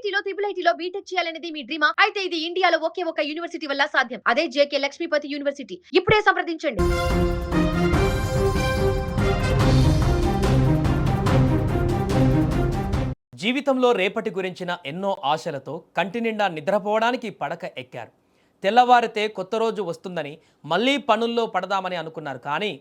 ఐఐటీలో IIITలో BTech చేయాలనేది మీ డ్రీమా? అయితే ఇది ఇండియాలో ఒకే ఒక యూనివర్సిటీ వల్ల సాధ్యం. అదే జేకే లక్ష్మీపతి యూనివర్సిటీ. ఇప్పుడే సంప్రదించండి. జీవితంలో రేపటి గురించిన ఎన్నో ఆశలతో కంటి నిండా నిద్రపోవడానికి పడక ఎక్కారు. తెల్లవారితే కొత్త రోజు వస్తుందని మళ్ళీ పనుల్లో పడదామని అనుకున్నారు. కానీ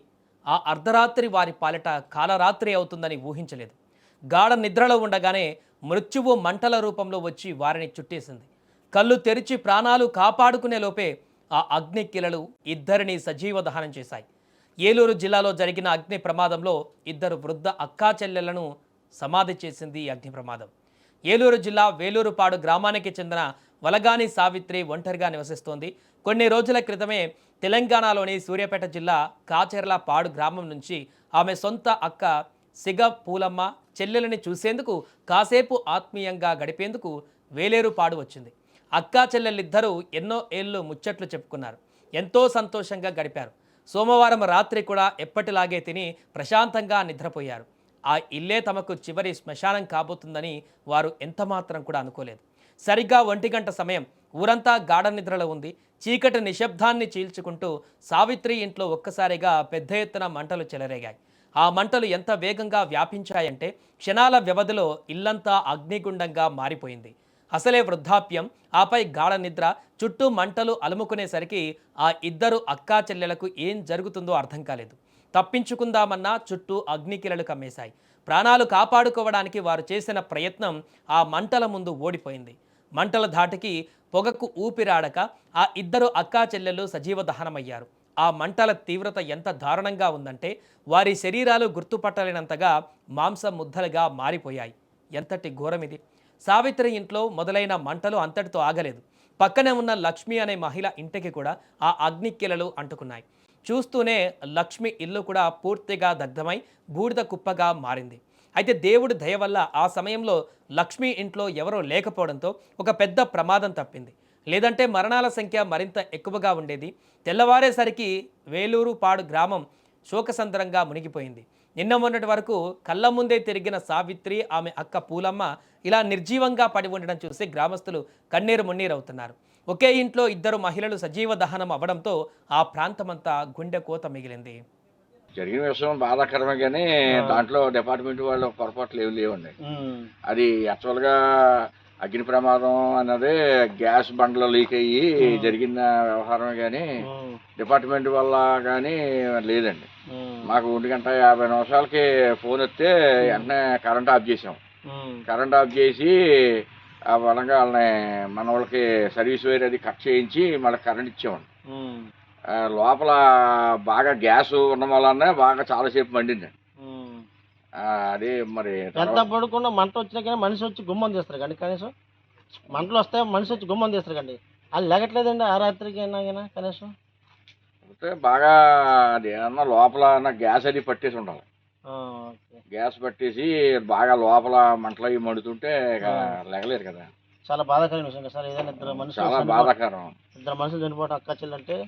ఆ అర్ధరాత్రి వారి పాలిట కాలరాత్రి అవుతుందని ఊహించలేదు. గాఢ నిద్రలో ఉండగానే మృత్యువు మంటల రూపంలో వచ్చి వారిని చుట్టేసింది. కళ్ళు తెరిచి ప్రాణాలు కాపాడుకునే లోపే ఆ అగ్ని కిలలు ఇద్దరిని సజీవ దహనం చేశాయి. ఏలూరు జిల్లాలో జరిగిన అగ్ని ప్రమాదంలో ఇద్దరు వృద్ధ అక్కా చెల్లెలను సమాధి చేసింది ఈ అగ్ని ప్రమాదం. ఏలూరు జిల్లా వేలూరుపాడు గ్రామానికి చెందిన వలగాని సావిత్రి ఒంటరిగా నివసిస్తోంది. కొన్ని రోజుల క్రితమే తెలంగాణలోని సూర్యాపేట జిల్లా కాచెర్లపాడు గ్రామం నుంచి ఆమె సొంత అక్క సిగ పూలమ్మ చెల్లెలని చూసేందుకు కాసేపు ఆత్మీయంగా గడిపేందుకు వేలేరుపాడు వచ్చింది. అక్కా చెల్లెలిద్దరూ ఎన్నో ఏళ్ళు ముచ్చట్లు చెప్పుకున్నారు. ఎంతో సంతోషంగా గడిపారు. సోమవారం రాత్రి కూడా ఎప్పటిలాగే తిని ప్రశాంతంగా నిద్రపోయారు. ఆ ఇల్లే తమకు చివరి శ్మశానం కాబోతుందని వారు ఎంతమాత్రం కూడా అనుకోలేదు. సరిగ్గా 1 గంట సమయం. ఊరంతా గాఢ నిద్రలో ఉంది. చీకటి నిశ్శబ్దాన్ని చీల్చుకుంటూ సావిత్రి ఇంట్లో ఒక్కసారిగా పెద్ద ఎత్తున మంటలు చెలరేగాయి. ఆ మంటలు ఎంత వేగంగా వ్యాపించాయంటే క్షణాల వ్యవధిలో ఇల్లంతా అగ్నిగుండంగా మారిపోయింది. అసలే వృద్ధాప్యం, ఆపై గాఢ నిద్ర, చుట్టూ మంటలు అలుముకునేసరికి ఆ ఇద్దరు అక్కా చెల్లెలకు ఏం జరుగుతుందో అర్థం కాలేదు. తప్పించుకుందామన్నా చుట్టూ అగ్నికిలలు కమ్మేశాయి. ప్రాణాలు కాపాడుకోవడానికి వారు చేసిన ప్రయత్నం ఆ మంటల ముందు ఓడిపోయింది. మంటల ధాటికి పొగకు ఊపిరాడక ఆ ఇద్దరు అక్కా చెల్లెలు సజీవ దహనమయ్యారు. ఆ మంటల తీవ్రత ఎంత దారుణంగా ఉందంటే వారి శరీరాలు గుర్తుపట్టలేనంతగా మాంసం ముద్దలుగా మారిపోయాయి. ఎంతటి ఘోరమిది! సావిత్రి ఇంట్లో మొదలైన మంటలు అంతటితో ఆగలేదు. పక్కనే ఉన్న లక్ష్మి అనే మహిళ ఇంటికి కూడా ఆ అగ్నికిలలు అంటుకున్నాయి. చూస్తూనే లక్ష్మి ఇల్లు కూడా పూర్తిగా దగ్ధమై బూడిద కుప్పగా మారింది. అయితే దేవుడి దయ వల్ల ఆ సమయంలో లక్ష్మి ఇంట్లో ఎవరో లేకపోవడంతో ఒక పెద్ద ప్రమాదం తప్పింది. లేదంటే మరణాల సంఖ్య మరింత ఎక్కువగా ఉండేది. తెల్లవారేసరికి వేలూరుపాడు గ్రామం శోకసంద్రంగా మునిగిపోయింది. నిన్న మొన్నటి వరకు కళ్ళ ముందే తిరిగిన సావిత్రి, ఆమె అక్క పూలమ్మ ఇలా నిర్జీవంగా పడి ఉండడం చూసి గ్రామస్తులు కన్నీరు మున్నీరవుతున్నారు. ఒకే ఇంట్లో ఇద్దరు మహిళలు సజీవ దహనం అవ్వడంతో ఆ ప్రాంతమంతా గుండె కోత మిగిలింది. జరిగిన విషయం బాధాకరమే కానీ దాంట్లో డిపార్ట్మెంట్ వాళ్ళు పొరపాట్లు ఏమి లేవండి. అది యాక్చువల్గా అగ్ని ప్రమాదం అన్నది గ్యాస్ బండ్లో లీక్ అయ్యి జరిగిన వ్యవహారమే కానీ డిపార్ట్మెంట్ వల్ల కానీ లేదండి. మాకు 1 గంట 50 నిమిషాలకి ఫోన్ వస్తే వెంటనే కరెంట్ ఆఫ్ చేసాం. కరెంట్ ఆఫ్ చేసి ఆ బలంగా వాళ్ళని మన వాళ్ళకి సర్వీస్ వైర్ అది కట్ చేయించి మళ్ళీ కరెంట్ ఇచ్చామండి. లోపల బాగా గ్యాస్ ఉన్న వల్లనే బాగా చాలాసేపు మండిందండి. అది మరి ఎంత పడుకున్నా మంట వచ్చినా కానీ మనిషి వచ్చి గుమ్మం తీస్తారు కండి. కనీసం మంటలు వస్తే మనిషి వచ్చి గుమ్మం తీస్తారు కండి. అది లేగట్లేదండి ఆ రాత్రికి అయినా కానీ కనీసం బాగా అది ఏమన్నా లోపల గ్యాస్ అది పట్టేసి ఉండాలి. గ్యాస్ పట్టేసి బాగా లోపల మంటలు అవి మండుతుంటే లేగలేరు కదా. చాలా బాధాకరమైన విషయం సార్. ఏదైనా ఇద్దరు మనుషులు, చాలా బాధాకరం. ఇద్దరు మనుషులు చనిపోవడం అక్క చెల్లంటే